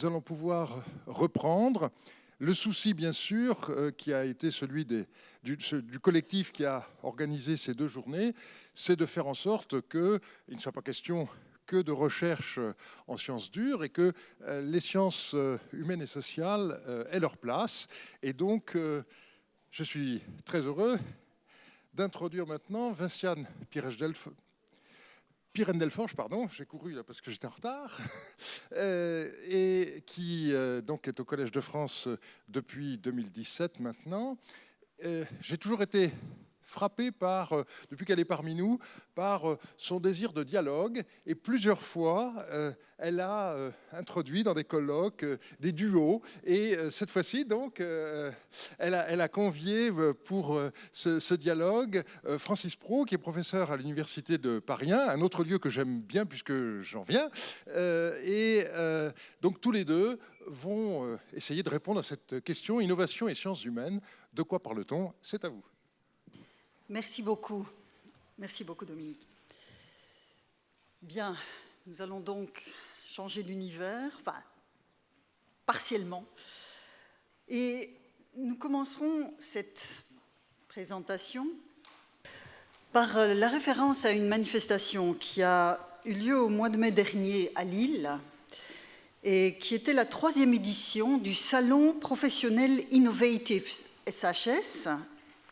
Nous allons pouvoir reprendre. Le souci, bien sûr, qui a été celui du collectif qui a organisé ces 2 journées, c'est de faire en sorte qu'il ne soit pas question que de recherche en sciences dures et que les sciences humaines et sociales aient leur place. Et donc, je suis très heureux d'introduire maintenant Vinciane Pirendelforge, pardon, j'ai couru là parce que j'étais en retard, et qui donc est au Collège de France depuis 2017 maintenant. J'ai toujours été frappé depuis qu'elle est parmi nous, par son désir de dialogue. Et plusieurs fois, elle a introduit dans des colloques des duos. Et cette fois-ci, donc, elle a convié pour ce dialogue Francis Prot, qui est professeur à l'Université de Paris 1, un autre lieu que j'aime bien puisque j'en viens. Donc, tous les deux vont essayer de répondre à cette question, innovation et sciences humaines. De quoi parle-t-on? C'est à vous. Merci beaucoup. Merci beaucoup, Dominique. Bien, nous allons donc changer d'univers, enfin, partiellement. Et nous commencerons cette présentation par la référence à une manifestation qui a eu lieu au mois de mai dernier à Lille et qui était la 3e édition du Salon professionnel Innovatives SHS,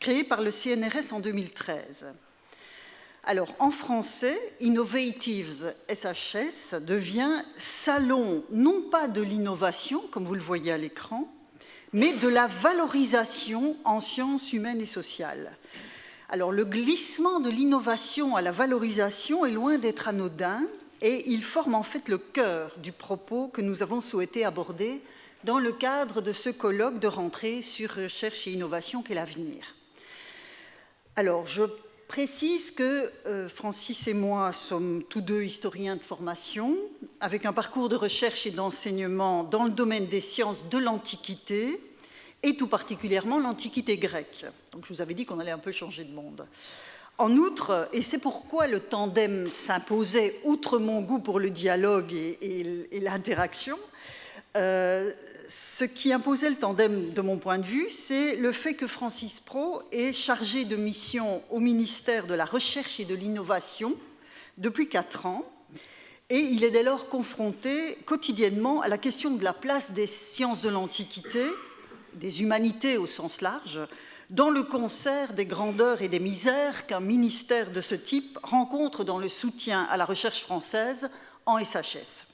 créé par le CNRS en 2013. Alors, en français, Innovatives SHS devient Salon, non pas de l'innovation, comme vous le voyez à l'écran, mais de la valorisation en sciences humaines et sociales. Alors, le glissement de l'innovation à la valorisation est loin d'être anodin, et il forme en fait le cœur du propos que nous avons souhaité aborder dans le cadre de ce colloque de rentrée sur recherche et innovation qu'est l'avenir. Alors, je précise que Francis et moi sommes tous deux historiens de formation, avec un parcours de recherche et d'enseignement dans le domaine des sciences de l'Antiquité, et tout particulièrement l'Antiquité grecque. Donc, je vous avais dit qu'on allait un peu changer de monde. En outre, et c'est pourquoi le tandem s'imposait, outre mon goût pour le dialogue et l'interaction, ce qui imposait le tandem, de mon point de vue, c'est le fait que Francis Prot est chargé de mission au ministère de la Recherche et de l'Innovation depuis 4 ans, et il est dès lors confronté quotidiennement à la question de la place des sciences de l'Antiquité, des humanités au sens large, dans le concert des grandeurs et des misères qu'un ministère de ce type rencontre dans le soutien à la recherche française en SHS.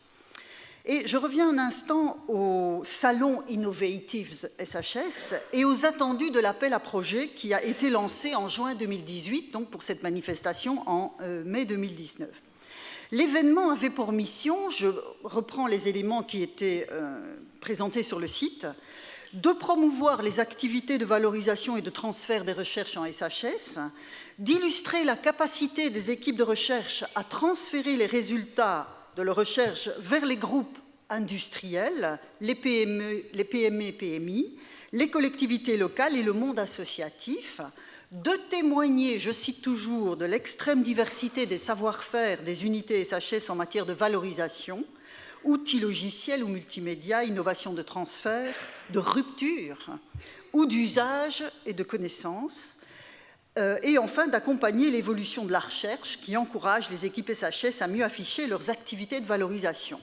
Et je reviens un instant au Salon Innovatives SHS et aux attendus de l'appel à projet qui a été lancé en juin 2018, donc pour cette manifestation en mai 2019. L'événement avait pour mission, je reprends les éléments qui étaient présentés sur le site, de promouvoir les activités de valorisation et de transfert des recherches en SHS, d'illustrer la capacité des équipes de recherche à transférer les résultats de leur recherche vers les groupes industriels, les PME, PMI, les collectivités locales et le monde associatif, de témoigner, je cite toujours, de l'extrême diversité des savoir-faire des unités SHS en matière de valorisation, outils logiciels ou multimédia, innovation de transfert, de rupture ou d'usage et de connaissances, et enfin d'accompagner l'évolution de la recherche qui encourage les équipes SHS à mieux afficher leurs activités de valorisation.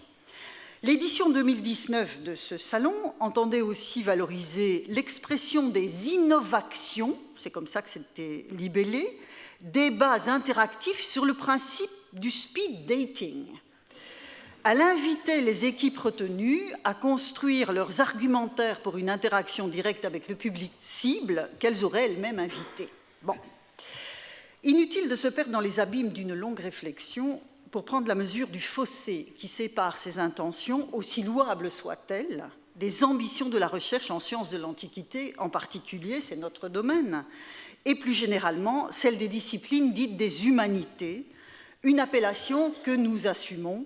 L'édition 2019 de ce salon entendait aussi valoriser l'expression des innovations, c'est comme ça que c'était libellé, débats interactifs sur le principe du speed dating. Elle invitait les équipes retenues à construire leurs argumentaires pour une interaction directe avec le public cible qu'elles auraient elles-mêmes invité. Bon. Inutile de se perdre dans les abîmes d'une longue réflexion pour prendre la mesure du fossé qui sépare ces intentions, aussi louables soient-elles, des ambitions de la recherche en sciences de l'Antiquité, en particulier, c'est notre domaine, et plus généralement, celle des disciplines dites des humanités, une appellation que nous assumons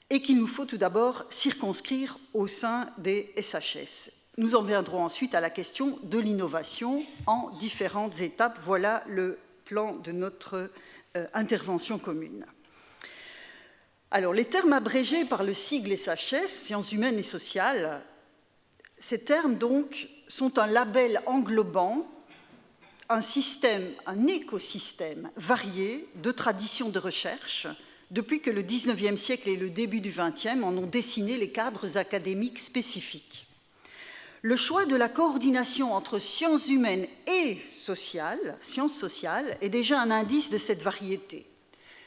et qu'il nous faut tout d'abord circonscrire au sein des SHS. Nous en viendrons ensuite à la question de l'innovation en différentes étapes. Voilà le plan de notre intervention commune. Alors, les termes abrégés par le sigle SHS, sciences humaines et sociales, ces termes, donc, sont un label englobant un système, un écosystème varié de traditions de recherche depuis que le XIXe siècle et le début du XXe en ont dessiné les cadres académiques spécifiques. Le choix de la coordination entre sciences humaines et sciences sociales, est déjà un indice de cette variété.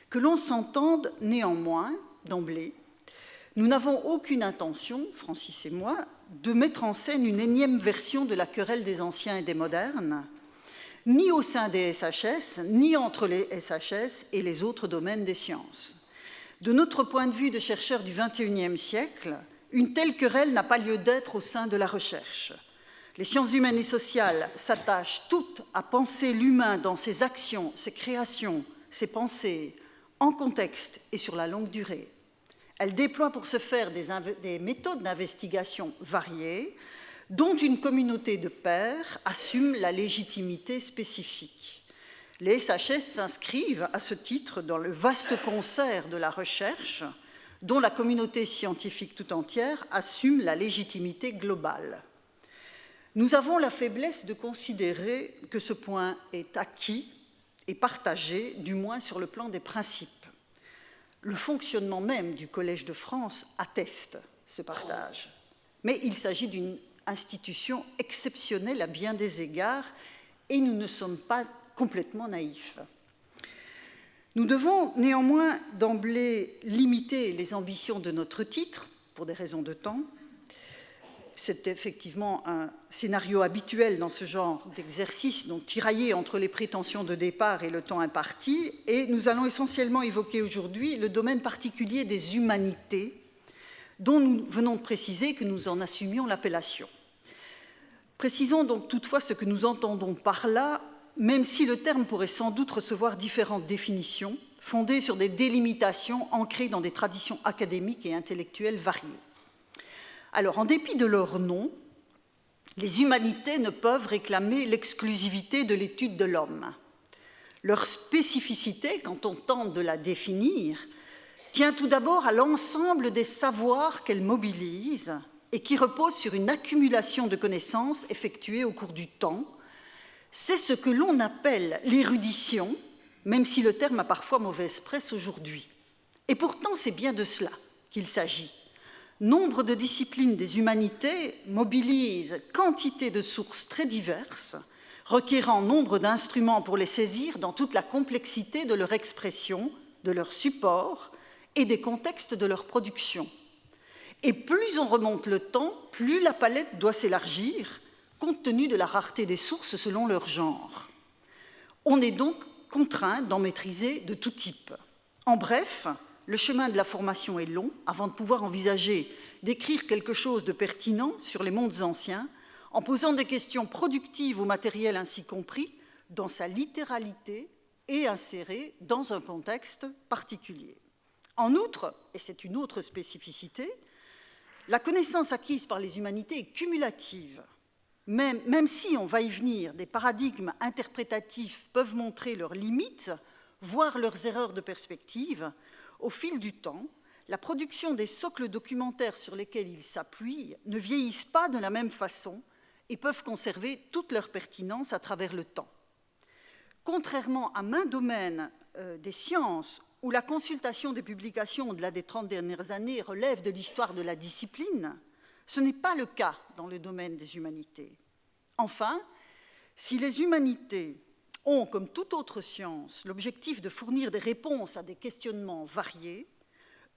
Que l'on s'entende néanmoins, d'emblée, nous n'avons aucune intention, Francis et moi, de mettre en scène une énième version de la querelle des anciens et des modernes, ni au sein des SHS, ni entre les SHS et les autres domaines des sciences. De notre point de vue de chercheurs du XXIe siècle, une telle querelle n'a pas lieu d'être au sein de la recherche. Les sciences humaines et sociales s'attachent toutes à penser l'humain dans ses actions, ses créations, ses pensées, en contexte et sur la longue durée. Elles déploient pour ce faire des méthodes d'investigation variées, dont une communauté de pairs assume la légitimité spécifique. Les SHS s'inscrivent à ce titre dans le vaste concert de la recherche, dont la communauté scientifique tout entière assume la légitimité globale. Nous avons la faiblesse de considérer que ce point est acquis et partagé, du moins sur le plan des principes. Le fonctionnement même du Collège de France atteste ce partage. Mais il s'agit d'une institution exceptionnelle à bien des égards et nous ne sommes pas complètement naïfs. Nous devons néanmoins d'emblée limiter les ambitions de notre titre pour des raisons de temps. C'est effectivement un scénario habituel dans ce genre d'exercice, donc tiraillé entre les prétentions de départ et le temps imparti, et nous allons essentiellement évoquer aujourd'hui le domaine particulier des humanités, dont nous venons de préciser que nous en assumions l'appellation. Précisons donc toutefois ce que nous entendons par là, même si le terme pourrait sans doute recevoir différentes définitions, fondées sur des délimitations ancrées dans des traditions académiques et intellectuelles variées. Alors, en dépit de leur nom, les humanités ne peuvent réclamer l'exclusivité de l'étude de l'homme. Leur spécificité, quand on tente de la définir, tient tout d'abord à l'ensemble des savoirs qu'elle mobilise et qui reposent sur une accumulation de connaissances effectuées au cours du temps. C'est ce que l'on appelle l'érudition, même si le terme a parfois mauvaise presse aujourd'hui. Et pourtant, c'est bien de cela qu'il s'agit. Nombre de disciplines des humanités mobilisent quantité de sources très diverses, requérant nombre d'instruments pour les saisir dans toute la complexité de leur expression, de leur support et des contextes de leur production. Et plus on remonte le temps, plus la palette doit s'élargir, compte tenu de la rareté des sources selon leur genre. On est donc contraint d'en maîtriser de tout type. En bref, le chemin de la formation est long avant de pouvoir envisager d'écrire quelque chose de pertinent sur les mondes anciens, en posant des questions productives au matériel ainsi compris, dans sa littéralité et inséré dans un contexte particulier. En outre, et c'est une autre spécificité, la connaissance acquise par les humanités est cumulative. Même si, on va y venir, des paradigmes interprétatifs peuvent montrer leurs limites, voire leurs erreurs de perspective, au fil du temps, la production des socles documentaires sur lesquels ils s'appuient ne vieillissent pas de la même façon et peuvent conserver toute leur pertinence à travers le temps. Contrairement à maint domaine des sciences, où la consultation des publications au-delà des 30 dernières années relève de l'histoire de la discipline, ce n'est pas le cas dans le domaine des humanités. Enfin, si les humanités ont, comme toute autre science, l'objectif de fournir des réponses à des questionnements variés,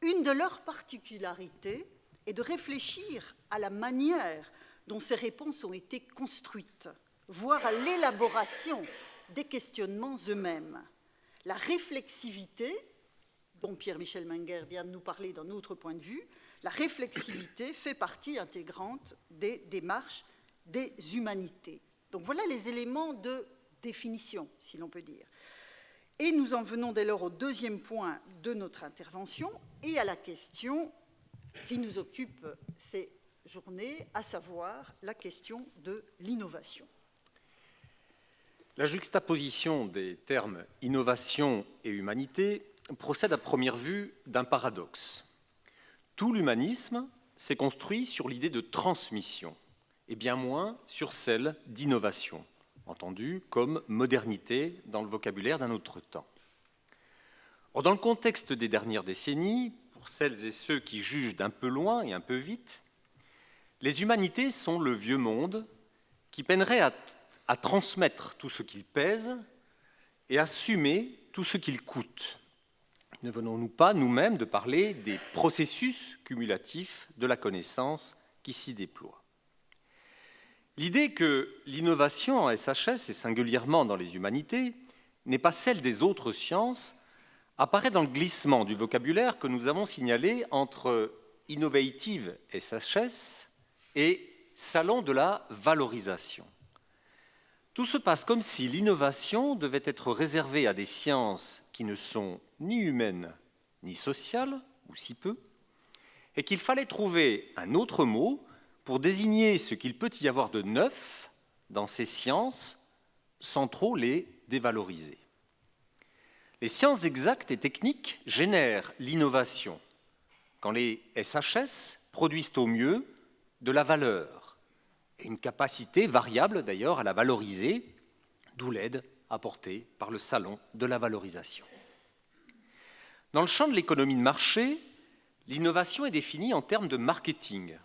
une de leurs particularités est de réfléchir à la manière dont ces réponses ont été construites, voire à l'élaboration des questionnements eux-mêmes. La réflexivité, dont Pierre-Michel Menger vient de nous parler d'un autre point de vue, la réflexivité fait partie intégrante des démarches des humanités. Donc voilà les éléments de définition, si l'on peut dire. Et nous en venons dès lors au deuxième point de notre intervention et à la question qui nous occupe ces journées, à savoir la question de l'innovation. La juxtaposition des termes innovation et humanité procède à première vue d'un paradoxe. Tout l'humanisme s'est construit sur l'idée de transmission, et bien moins sur celle d'innovation, entendue comme modernité dans le vocabulaire d'un autre temps. Or, dans le contexte des dernières décennies, pour celles et ceux qui jugent d'un peu loin et un peu vite, les humanités sont le vieux monde qui peinerait à transmettre tout ce qu'il pèse et assumer tout ce qu'il coûte. Ne venons-nous pas nous-mêmes de parler des processus cumulatifs de la connaissance qui s'y déploient? L'idée que l'innovation en SHS, et singulièrement dans les humanités, n'est pas celle des autres sciences, apparaît dans le glissement du vocabulaire que nous avons signalé entre Innovative SHS et Salon de la valorisation. Tout se passe comme si l'innovation devait être réservée à des sciences qui ne sont ni humaines ni sociales, ou si peu, et qu'il fallait trouver un autre mot pour désigner ce qu'il peut y avoir de neuf dans ces sciences sans trop les dévaloriser. Les sciences exactes et techniques génèrent l'innovation quand les SHS produisent au mieux de la valeur et une capacité variable d'ailleurs à la valoriser, d'où l'aide apportée par le Salon de la valorisation. Dans le champ de l'économie de marché, l'innovation est définie en termes de marketing,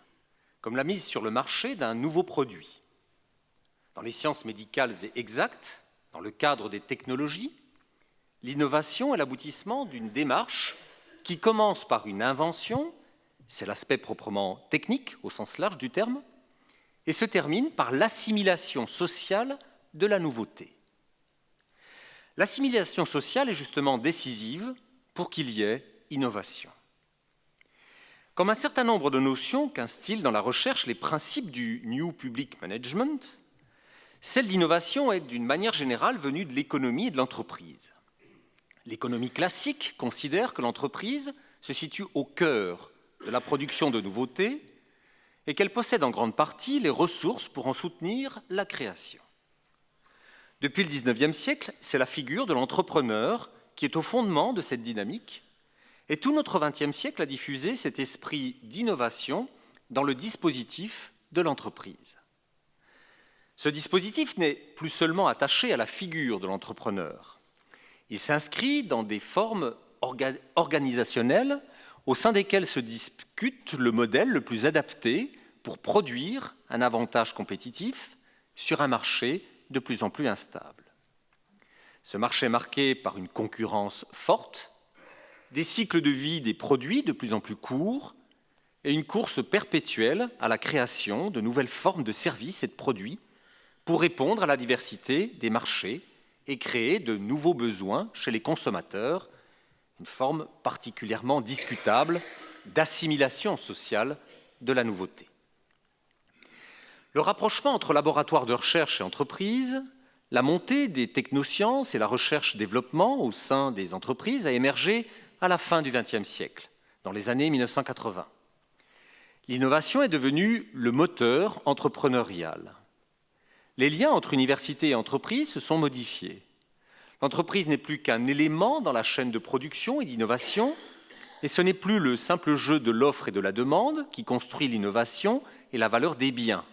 comme la mise sur le marché d'un nouveau produit. Dans les sciences médicales et exactes, dans le cadre des technologies, l'innovation est l'aboutissement d'une démarche qui commence par une invention, c'est l'aspect proprement technique au sens large du terme, et se termine par l'assimilation sociale de la nouveauté. L'assimilation sociale est justement décisive pour qu'il y ait innovation. Comme un certain nombre de notions qu'instillent dans la recherche les principes du New Public Management, celle d'innovation est d'une manière générale venue de l'économie et de l'entreprise. L'économie classique considère que l'entreprise se situe au cœur de la production de nouveautés et qu'elle possède en grande partie les ressources pour en soutenir la création. Depuis le XIXe siècle, c'est la figure de l'entrepreneur qui est au fondement de cette dynamique, et tout notre XXe siècle a diffusé cet esprit d'innovation dans le dispositif de l'entreprise. Ce dispositif n'est plus seulement attaché à la figure de l'entrepreneur. Il s'inscrit dans des formes organisationnelles au sein desquelles se discute le modèle le plus adapté pour produire un avantage compétitif sur un marché de plus en plus instable. Ce marché est marqué par une concurrence forte, des cycles de vie des produits de plus en plus courts et une course perpétuelle à la création de nouvelles formes de services et de produits pour répondre à la diversité des marchés et créer de nouveaux besoins chez les consommateurs, une forme particulièrement discutable d'assimilation sociale de la nouveauté. Le rapprochement entre laboratoires de recherche et entreprises, la montée des technosciences et la recherche-développement au sein des entreprises a émergé à la fin du XXe siècle, dans les années 1980. L'innovation est devenue le moteur entrepreneurial. Les liens entre université et entreprise se sont modifiés. L'entreprise n'est plus qu'un élément dans la chaîne de production et d'innovation, et ce n'est plus le simple jeu de l'offre et de la demande qui construit l'innovation et la valeur des biens.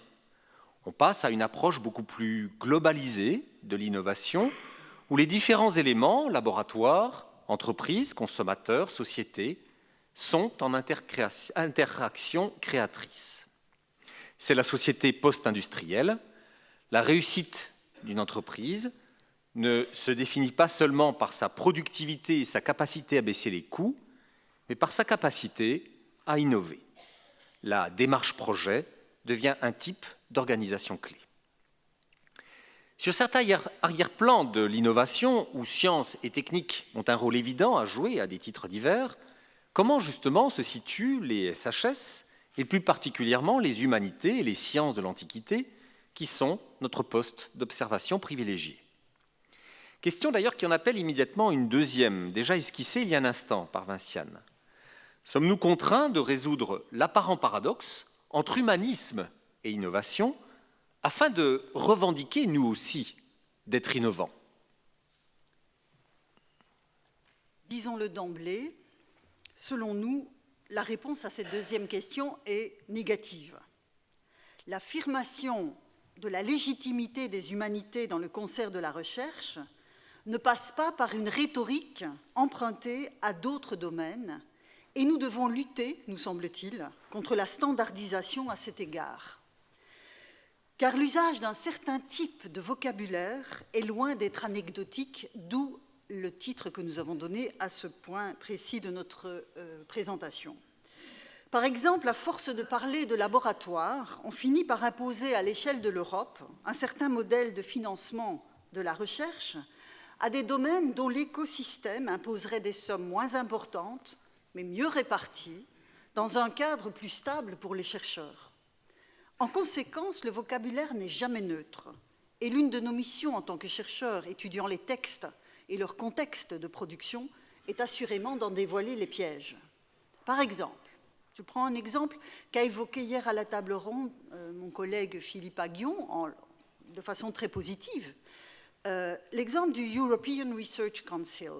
On passe à une approche beaucoup plus globalisée de l'innovation, où les différents éléments, laboratoires, entreprises, consommateurs, sociétés, sont en interaction créatrice. C'est la société post-industrielle. La réussite d'une entreprise ne se définit pas seulement par sa productivité et sa capacité à baisser les coûts, mais par sa capacité à innover. La démarche projet devient un type d'organisation clé. Sur certains arrière-plans de l'innovation, où sciences et techniques ont un rôle évident à jouer à des titres divers, comment justement se situent les SHS, et plus particulièrement les humanités et les sciences de l'Antiquité, qui sont notre poste d'observation privilégié? Question d'ailleurs qui en appelle immédiatement une deuxième, déjà esquissée il y a un instant par Vinciane. Sommes-nous contraints de résoudre l'apparent paradoxe entre humanisme et innovation afin de revendiquer, nous aussi, d'être innovants? Disons-le d'emblée, selon nous, la réponse à cette deuxième question est négative. L'affirmation de la légitimité des humanités dans le concert de la recherche ne passe pas par une rhétorique empruntée à d'autres domaines, et nous devons lutter, nous semble-t-il, contre la standardisation à cet égard. Car l'usage d'un certain type de vocabulaire est loin d'être anecdotique, d'où le titre que nous avons donné à ce point précis de notre présentation. Par exemple, à force de parler de laboratoire, on finit par imposer à l'échelle de l'Europe un certain modèle de financement de la recherche à des domaines dont l'écosystème imposerait des sommes moins importantes, mais mieux réparties, dans un cadre plus stable pour les chercheurs. En conséquence, le vocabulaire n'est jamais neutre, et l'une de nos missions en tant que chercheurs étudiant les textes et leur contexte de production est assurément d'en dévoiler les pièges. Par exemple, je prends un exemple qu'a évoqué hier à la table ronde mon collègue Philippe Aghion de façon très positive, l'exemple du European Research Council,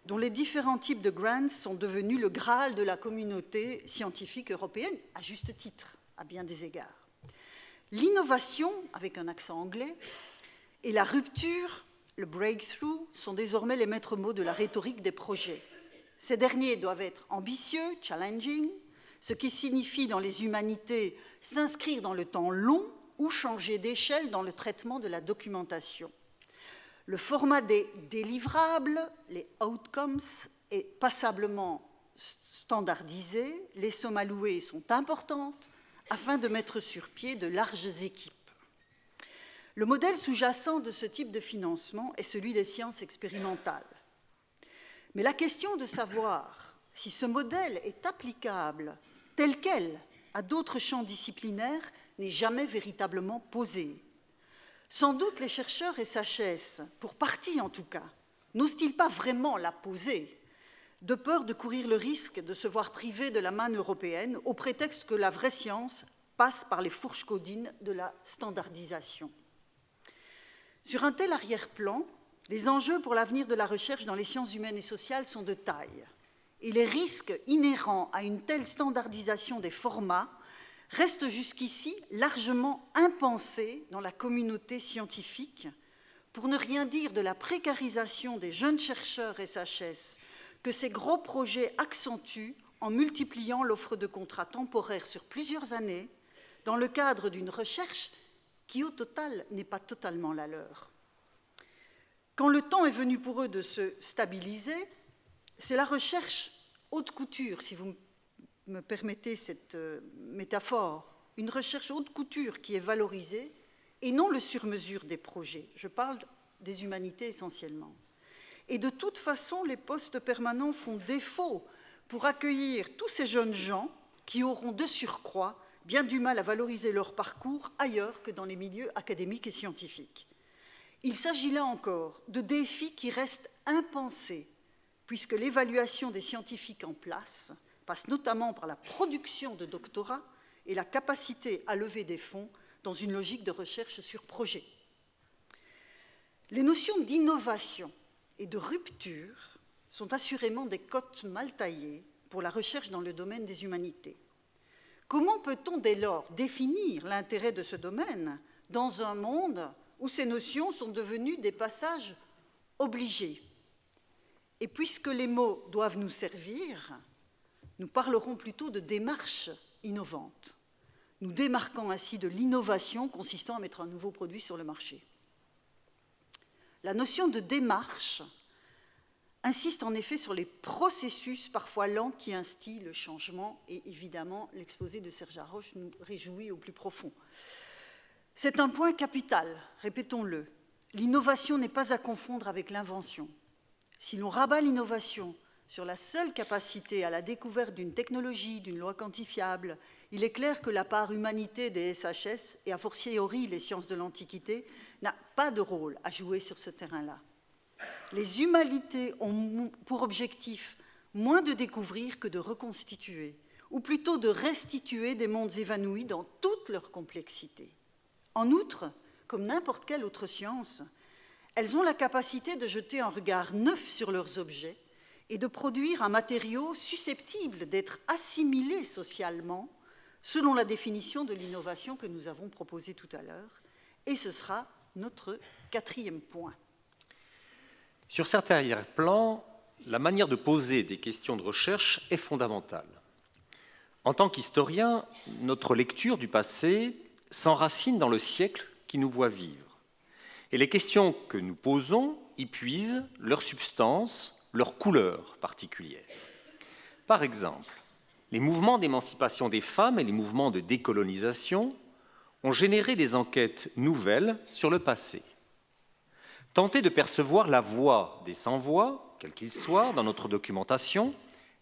dont les différents types de grants sont devenus le Graal de la communauté scientifique européenne, à juste titre, à bien des égards. L'innovation, avec un accent anglais, et la rupture, le breakthrough, sont désormais les maîtres mots de la rhétorique des projets. Ces derniers doivent être ambitieux, challenging, ce qui signifie dans les humanités s'inscrire dans le temps long ou changer d'échelle dans le traitement de la documentation. Le format des délivrables, les outcomes, est passablement standardisé, les sommes allouées sont importantes afin de mettre sur pied de larges équipes. Le modèle sous-jacent de ce type de financement est celui des sciences expérimentales. Mais la question de savoir si ce modèle est applicable tel quel à d'autres champs disciplinaires n'est jamais véritablement posée. Sans doute les chercheurs SHS, pour partie en tout cas, n'osent-ils pas vraiment la poser, de peur de courir le risque de se voir privés de la manne européenne au prétexte que la vraie science passe par les fourches caudines de la standardisation. Sur un tel arrière-plan, les enjeux pour l'avenir de la recherche dans les sciences humaines et sociales sont de taille, et les risques inhérents à une telle standardisation des formats restent jusqu'ici largement impensés dans la communauté scientifique, pour ne rien dire de la précarisation des jeunes chercheurs SHS que ces gros projets accentuent en multipliant l'offre de contrats temporaires sur plusieurs années dans le cadre d'une recherche qui, au total, n'est pas totalement la leur. Quand le temps est venu pour eux de se stabiliser, c'est la recherche haute couture, si vous me permettez cette métaphore, une recherche haute couture qui est valorisée et non le sur-mesure des projets. Je parle des humanités essentiellement. Et de toute façon, les postes permanents font défaut pour accueillir tous ces jeunes gens qui auront de surcroît bien du mal à valoriser leur parcours ailleurs que dans les milieux académiques et scientifiques. Il s'agit là encore de défis qui restent impensés, puisque l'évaluation des scientifiques en place passe notamment par la production de doctorats et la capacité à lever des fonds dans une logique de recherche sur projet. Les notions d'innovation et de rupture sont assurément des cotes mal taillées pour la recherche dans le domaine des humanités. Comment peut-on dès lors définir l'intérêt de ce domaine dans un monde où ces notions sont devenues des passages obligés? Et puisque les mots doivent nous servir, nous parlerons plutôt de démarche innovante, nous démarquant ainsi de l'innovation consistant à mettre un nouveau produit sur le marché. La notion de démarche insiste en effet sur les processus parfois lents qui instillent le changement, et évidemment l'exposé de Serge Haroche nous réjouit au plus profond. C'est un point capital, répétons-le. L'innovation n'est pas à confondre avec l'invention. Si l'on rabat l'innovation sur la seule capacité à la découverte d'une technologie, d'une loi quantifiable, il est clair que la part humanité des SHS, et a fortiori les sciences de l'Antiquité, n'a pas de rôle à jouer sur ce terrain-là. Les humanités ont pour objectif moins de découvrir que de reconstituer, ou plutôt de restituer des mondes évanouis dans toute leur complexité. En outre, comme n'importe quelle autre science, elles ont la capacité de jeter un regard neuf sur leurs objets et de produire un matériau susceptible d'être assimilé socialement selon la définition de l'innovation que nous avons proposée tout à l'heure. Et ce sera notre 4e point. Sur certains plans, la manière de poser des questions de recherche est fondamentale. En tant qu'historien, notre lecture du passé s'enracine dans le siècle qui nous voit vivre. Et les questions que nous posons y puisent leur substance, leur couleur particulière. Par exemple, les mouvements d'émancipation des femmes et les mouvements de décolonisation ont généré des enquêtes nouvelles sur le passé. Tenter de percevoir la voix des sans-voix, quels qu'ils soient, dans notre documentation,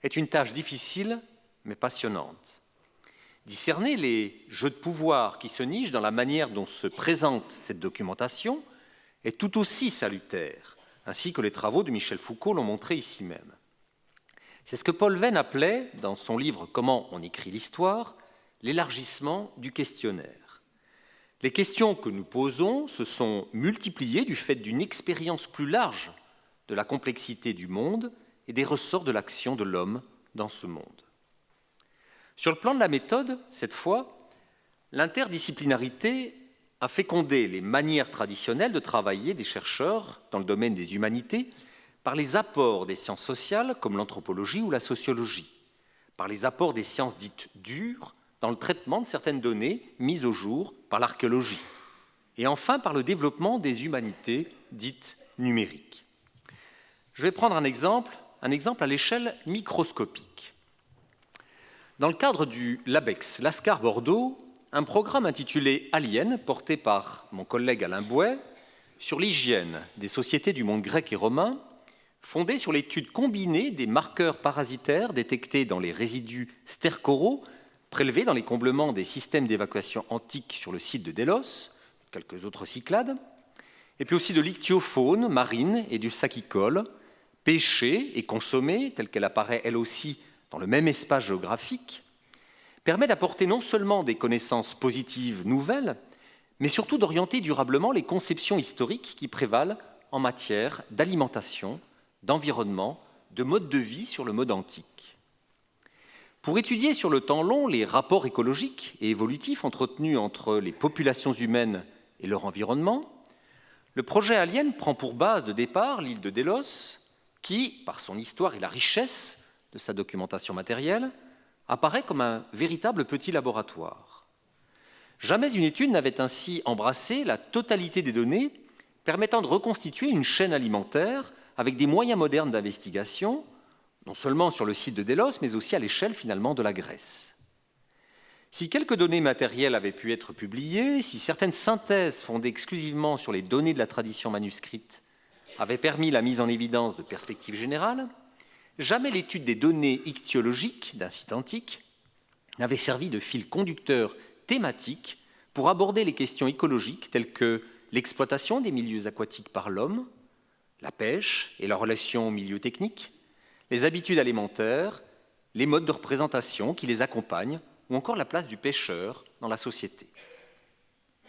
est une tâche difficile mais passionnante. Discerner les jeux de pouvoir qui se nichent dans la manière dont se présente cette documentation est tout aussi salutaire, ainsi que les travaux de Michel Foucault l'ont montré ici même. C'est ce que Paul Venn appelait, dans son livre « Comment on écrit l'histoire », l'élargissement du questionnaire. Les questions que nous posons se sont multipliées du fait d'une expérience plus large de la complexité du monde et des ressorts de l'action de l'homme dans ce monde. Sur le plan de la méthode, cette fois, l'interdisciplinarité a fécondé les manières traditionnelles de travailler des chercheurs dans le domaine des humanités par les apports des sciences sociales comme l'anthropologie ou la sociologie, par les apports des sciences dites dures dans le traitement de certaines données mises au jour par l'archéologie, et enfin par le développement des humanités dites numériques. Je vais prendre un exemple à l'échelle microscopique. Dans le cadre du LABEX, Lascar Bordeaux, un programme intitulé Alien, porté par mon collègue Alain Bouet, sur l'hygiène des sociétés du monde grec et romain, fondé sur l'étude combinée des marqueurs parasitaires détectés dans les résidus stercoraux prélevés dans les comblements des systèmes d'évacuation antiques sur le site de Délos, quelques autres Cyclades, et puis aussi de l'ichtyofaune marine et du saccicole, pêchée et consommée, telle qu'elle apparaît elle aussi dans le même espace géographique, permet d'apporter non seulement des connaissances positives nouvelles, mais surtout d'orienter durablement les conceptions historiques qui prévalent en matière d'alimentation, d'environnement, de mode de vie sur le mode antique. Pour étudier sur le temps long les rapports écologiques et évolutifs entretenus entre les populations humaines et leur environnement, le projet Alien prend pour base de départ l'île de Délos, qui, par son histoire et la richesse de sa documentation matérielle, apparaît comme un véritable petit laboratoire. Jamais une étude n'avait ainsi embrassé la totalité des données permettant de reconstituer une chaîne alimentaire avec des moyens modernes d'investigation, non seulement sur le site de Délos, mais aussi à l'échelle finalement de la Grèce. Si quelques données matérielles avaient pu être publiées, si certaines synthèses fondées exclusivement sur les données de la tradition manuscrite avaient permis la mise en évidence de perspectives générales, jamais l'étude des données ichthyologiques d'un site antique n'avait servi de fil conducteur thématique pour aborder les questions écologiques telles que l'exploitation des milieux aquatiques par l'homme, la pêche et la relation au milieu technique, les habitudes alimentaires, les modes de représentation qui les accompagnent, ou encore la place du pêcheur dans la société.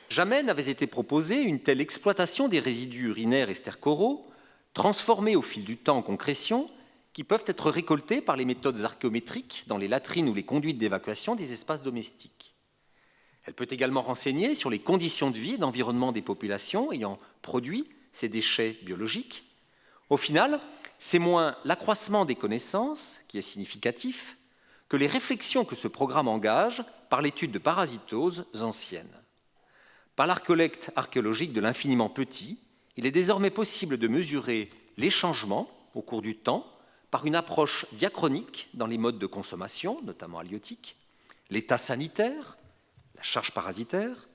Jamais n'avait été proposée une telle exploitation des résidus urinaires et stercoraux, transformés au fil du temps en concrétions, qui peuvent être récoltés par les méthodes archéométriques dans les latrines ou les conduites d'évacuation des espaces domestiques. Elle peut également renseigner sur les conditions de vie et d'environnement des populations ayant produit ces déchets biologiques. Au final, c'est moins l'accroissement des connaissances qui est significatif que les réflexions que ce programme engage par l'étude de parasitoses anciennes. Par la collecte archéologique de l'infiniment petit, il est désormais possible de mesurer les changements au cours du temps par une approche diachronique dans les modes de consommation, notamment halieutiques, l'état sanitaire, la charge parasitaire,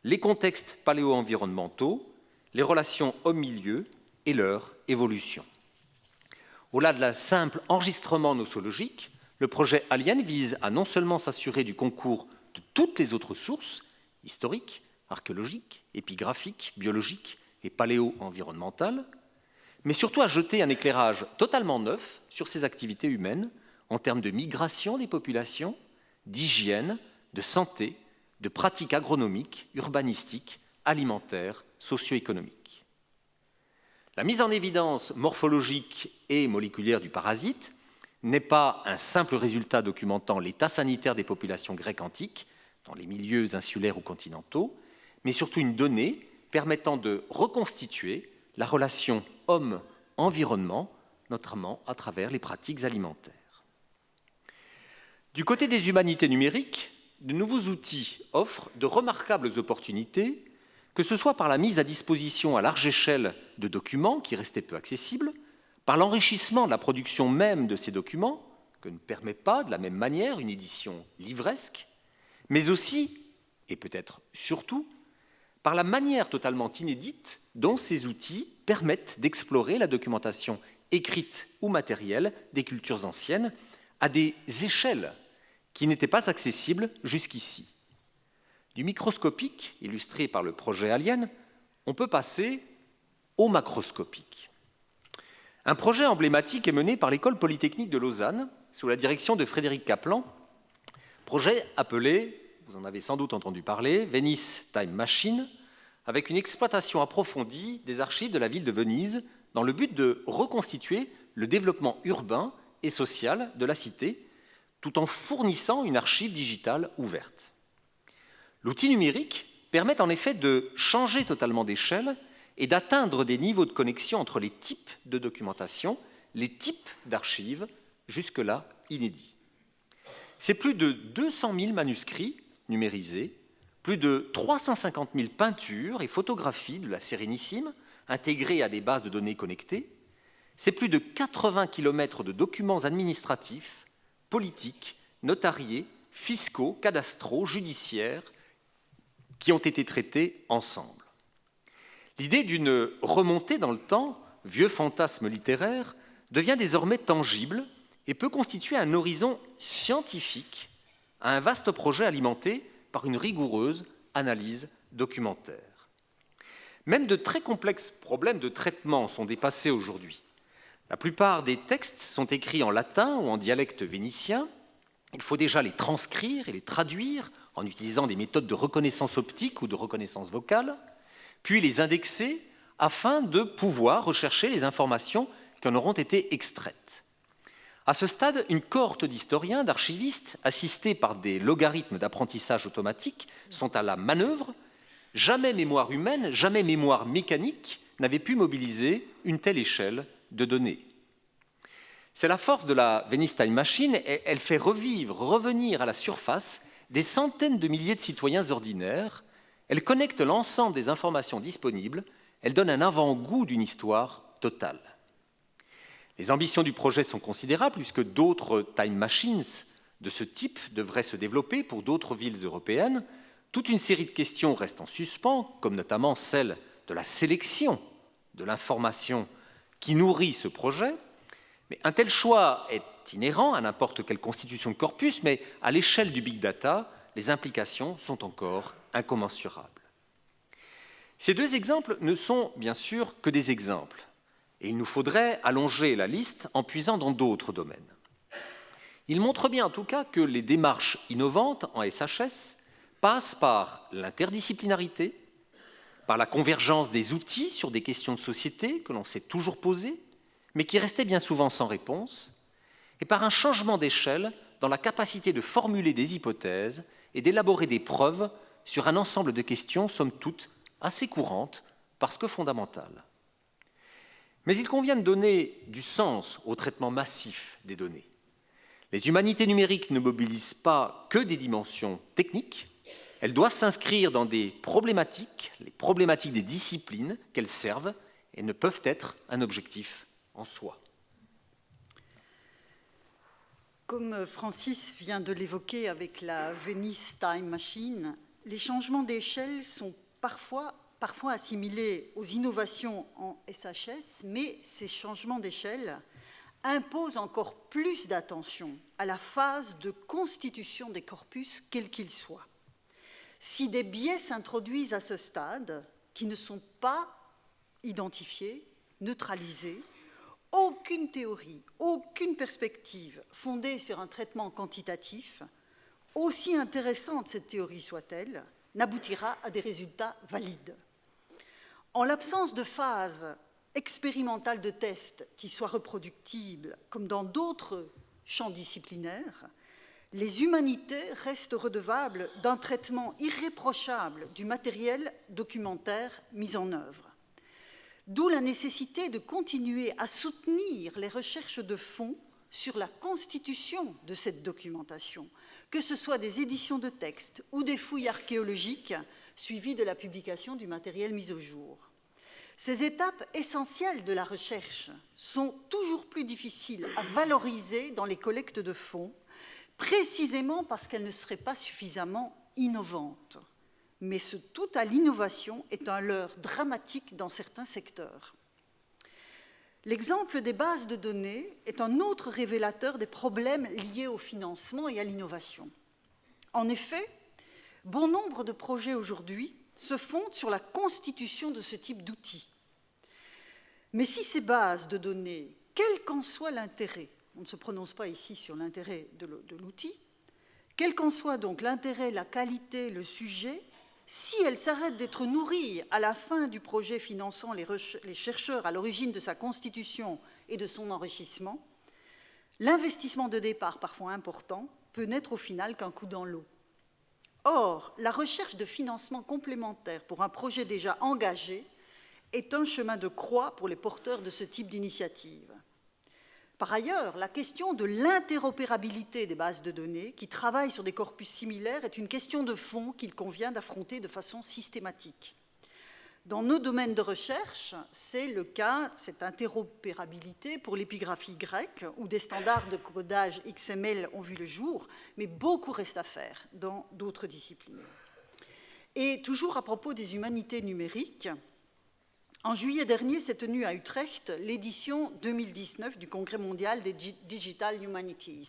les contextes paléo-environnementaux, les relations homme-milieu et leur évolution. Au-delà de la simple enregistrement nosologique, le projet Alien vise à non seulement s'assurer du concours de toutes les autres sources, historiques, archéologiques, épigraphiques, biologiques et paléo-environnementales, mais surtout à jeter un éclairage totalement neuf sur ces activités humaines en termes de migration des populations, d'hygiène, de santé, de pratiques agronomiques, urbanistiques, alimentaires, socio-économiques. La mise en évidence morphologique et moléculaire du parasite n'est pas un simple résultat documentant l'état sanitaire des populations grecques antiques dans les milieux insulaires ou continentaux, mais surtout une donnée permettant de reconstituer la relation homme-environnement, notamment à travers les pratiques alimentaires. Du côté des humanités numériques, de nouveaux outils offrent de remarquables opportunités, que ce soit par la mise à disposition à large échelle de documents qui restaient peu accessibles, par l'enrichissement de la production même de ces documents, que ne permet pas de la même manière une édition livresque, mais aussi, et peut-être surtout, par la manière totalement inédite dont ces outils permettent d'explorer la documentation écrite ou matérielle des cultures anciennes à des échelles qui n'étaient pas accessibles jusqu'ici. Du microscopique, illustré par le projet Alien, on peut passer au macroscopique. Un projet emblématique est mené par l'École polytechnique de Lausanne, sous la direction de Frédéric Kaplan, projet appelé, vous en avez sans doute entendu parler, Venice Time Machine, avec une exploitation approfondie des archives de la ville de Venise, dans le but de reconstituer le développement urbain et social de la cité, tout en fournissant une archive digitale ouverte. L'outil numérique permet en effet de changer totalement d'échelle et d'atteindre des niveaux de connexion entre les types de documentation, les types d'archives, jusque-là inédits. C'est plus de 200 000 manuscrits numérisés, plus de 350 000 peintures et photographies de la Sérénissime, intégrées à des bases de données connectées. C'est plus de 80 km de documents administratifs, politiques, notariés, fiscaux, cadastraux, judiciaires, qui ont été traités ensemble. L'idée d'une remontée dans le temps, vieux fantasme littéraire, devient désormais tangible et peut constituer un horizon scientifique à un vaste projet alimenté par une rigoureuse analyse documentaire. Même de très complexes problèmes de traitement sont dépassés aujourd'hui. La plupart des textes sont écrits en latin ou en dialecte vénitien. Il faut déjà les transcrire et les traduire en utilisant des méthodes de reconnaissance optique ou de reconnaissance vocale, puis les indexer afin de pouvoir rechercher les informations qui en auront été extraites. À ce stade, une cohorte d'historiens, d'archivistes, assistés par des logarithmes d'apprentissage automatique, sont à la manœuvre. Jamais mémoire humaine, jamais mémoire mécanique n'avait pu mobiliser une telle échelle de données. C'est la force de la Venice Time Machine, et elle fait revenir à la surface des centaines de milliers de citoyens ordinaires. Elle connecte l'ensemble des informations disponibles, elle donne un avant-goût d'une histoire totale. Les ambitions du projet sont considérables puisque d'autres time machines de ce type devraient se développer pour d'autres villes européennes. Toute une série de questions restent en suspens, comme notamment celle de la sélection de l'information qui nourrit ce projet. Mais un tel choix est inhérent à n'importe quelle constitution de corpus, mais à l'échelle du big data, les implications sont encore incommensurables. Ces deux exemples ne sont bien sûr que des exemples, et il nous faudrait allonger la liste en puisant dans d'autres domaines. Ils montrent bien en tout cas que les démarches innovantes en SHS passent par l'interdisciplinarité, par la convergence des outils sur des questions de société que l'on s'est toujours posées, mais qui restaient bien souvent sans réponse, et par un changement d'échelle dans la capacité de formuler des hypothèses et d'élaborer des preuves sur un ensemble de questions, somme toute, assez courantes, parce que fondamentales. Mais il convient de donner du sens au traitement massif des données. Les humanités numériques ne mobilisent pas que des dimensions techniques, elles doivent s'inscrire dans des problématiques, les problématiques des disciplines qu'elles servent, et ne peuvent être un objectif en soi. Comme Francis vient de l'évoquer avec la Venice Time Machine, les changements d'échelle sont parfois assimilés aux innovations en SHS, mais ces changements d'échelle imposent encore plus d'attention à la phase de constitution des corpus, quels qu'ils soient. Si des biais s'introduisent à ce stade, qui ne sont pas identifiés, neutralisés, aucune théorie, aucune perspective fondée sur un traitement quantitatif, aussi intéressante cette théorie soit-elle, n'aboutira à des résultats valides. En l'absence de phase expérimental de test qui soit reproductible, comme dans d'autres champs disciplinaires, les humanités restent redevables d'un traitement irréprochable du matériel documentaire mis en œuvre. D'où la nécessité de continuer à soutenir les recherches de fond sur la constitution de cette documentation, que ce soit des éditions de textes ou des fouilles archéologiques suivies de la publication du matériel mis au jour. Ces étapes essentielles de la recherche sont toujours plus difficiles à valoriser dans les collectes de fonds, précisément parce qu'elles ne seraient pas suffisamment innovantes. Mais ce tout à l'innovation est un leurre dramatique dans certains secteurs. L'exemple des bases de données est un autre révélateur des problèmes liés au financement et à l'innovation. En effet, bon nombre de projets aujourd'hui se fondent sur la constitution de ce type d'outils. Mais si ces bases de données, quel qu'en soit l'intérêt, on ne se prononce pas ici sur l'intérêt de l'outil, quel qu'en soit donc l'intérêt, la qualité, le sujet, si elles s'arrêtent d'être nourries à la fin du projet finançant les chercheurs à l'origine de sa constitution et de son enrichissement, l'investissement de départ, parfois important, peut n'être au final qu'un coup dans l'eau. Or, la recherche de financement complémentaire pour un projet déjà engagé est un chemin de croix pour les porteurs de ce type d'initiative. Par ailleurs, la question de l'interopérabilité des bases de données qui travaillent sur des corpus similaires est une question de fond qu'il convient d'affronter de façon systématique. Dans nos domaines de recherche, c'est le cas, cette interopérabilité pour l'épigraphie grecque, où des standards de codage XML ont vu le jour, mais beaucoup reste à faire dans d'autres disciplines. Et toujours à propos des humanités numériques, en juillet dernier s'est tenue à Utrecht l'édition 2019 du Congrès mondial des Digital Humanities.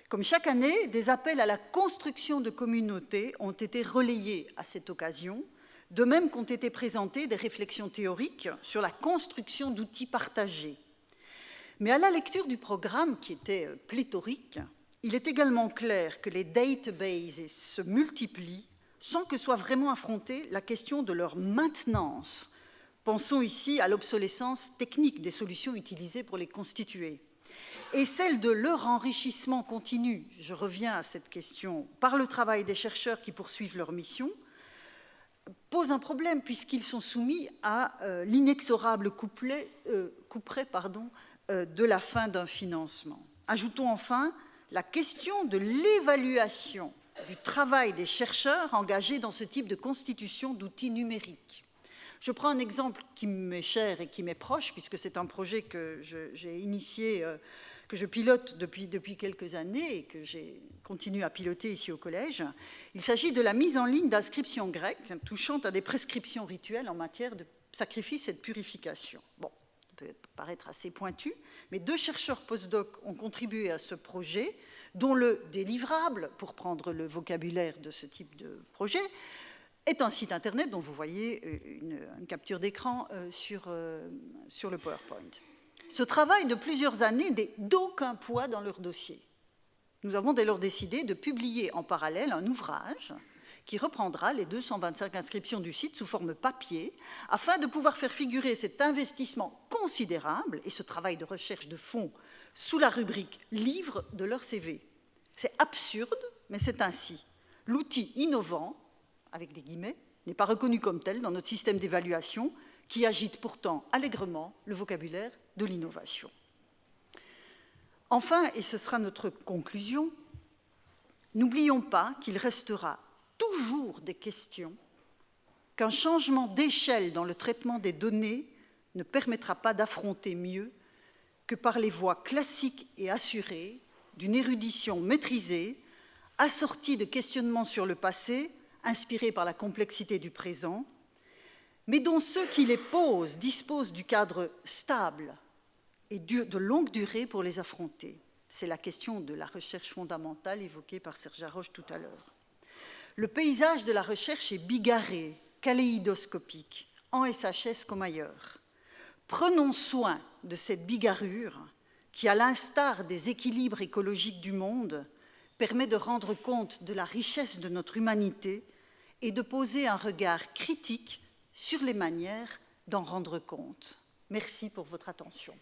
Comme chaque année, des appels à la construction de communautés ont été relayés à cette occasion, de même qu'ont été présentées des réflexions théoriques sur la construction d'outils partagés. Mais à la lecture du programme, qui était pléthorique, il est également clair que les databases se multiplient sans que soit vraiment affrontée la question de leur maintenance. Pensons ici à l'obsolescence technique des solutions utilisées pour les constituer. Et celle de leur enrichissement continu, je reviens à cette question, par le travail des chercheurs qui poursuivent leur mission, pose un problème puisqu'ils sont soumis à l'inexorable couperet de la fin d'un financement. Ajoutons enfin la question de l'évaluation du travail des chercheurs engagés dans ce type de constitution d'outils numériques. Je prends un exemple qui m'est cher et qui m'est proche, puisque c'est un projet que j'ai initié, que je pilote depuis quelques années et que j'ai continué à piloter ici au collège. Il s'agit de la mise en ligne d'inscriptions grecques touchant à des prescriptions rituelles en matière de sacrifice et de purification. Bon, ça peut paraître assez pointu, mais 2 chercheurs post-doc ont contribué à ce projet, dont le délivrable, pour prendre le vocabulaire de ce type de projet, est un site internet dont vous voyez une capture d'écran sur le PowerPoint. Ce travail de plusieurs années n'est d'aucun poids dans leur dossier. Nous avons dès lors décidé de publier en parallèle un ouvrage qui reprendra les 225 inscriptions du site sous forme papier, afin de pouvoir faire figurer cet investissement considérable et ce travail de recherche de fond sous la rubrique « Livre de leur CV ». C'est absurde, mais c'est ainsi. L'outil innovant, avec des guillemets, n'est pas reconnu comme tel dans notre système d'évaluation, qui agite pourtant allègrement le vocabulaire de l'innovation. Enfin, et ce sera notre conclusion, n'oublions pas qu'il restera toujours des questions qu'un changement d'échelle dans le traitement des données ne permettra pas d'affronter mieux que par les voies classiques et assurées d'une érudition maîtrisée, assortie de questionnements sur le passé, inspirés par la complexité du présent, mais dont ceux qui les posent disposent du cadre stable et de longue durée pour les affronter. C'est la question de la recherche fondamentale évoquée par Serge Haroche tout à l'heure. Le paysage de la recherche est bigarré, kaléidoscopique, en SHS comme ailleurs. Prenons soin de cette bigarrure qui, à l'instar des équilibres écologiques du monde, permet de rendre compte de la richesse de notre humanité et de poser un regard critique sur les manières d'en rendre compte. Merci pour votre attention.